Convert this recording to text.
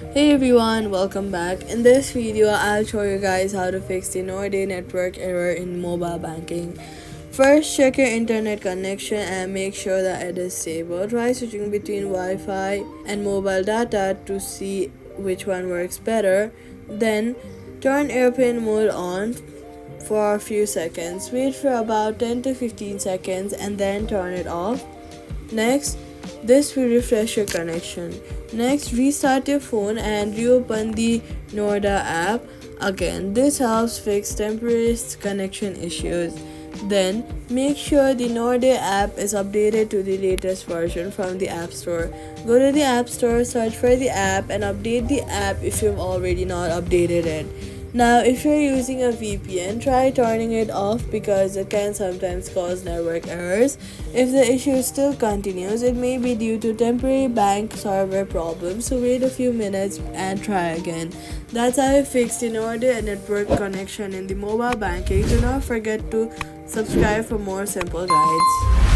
Hey everyone, welcome back. In this video, I'll show you guys how to fix the Nordea network error in mobile banking. First, check your internet connection and make sure that it is stable. Try switching between Wi-Fi and mobile data to see which one works better. Then, turn airplane mode on for a few seconds. Wait for about 10 to 15 seconds and then turn it off. Next, this will refresh your connection. Next, restart your phone and reopen the Nordea app again. This helps fix temporary connection issues. Then, make sure the Nordea app is updated to the latest version from the App Store. Go to the App Store, search for the app, and update the app if you've already not updated it. Now, if you're using a VPN, try turning it off because it can sometimes cause network errors. If the issue still continues, it may be due to temporary bank server problems, so wait a few minutes and try again. That's how you fix the Nordea network connection in the mobile banking. Do not forget to subscribe for more simple guides.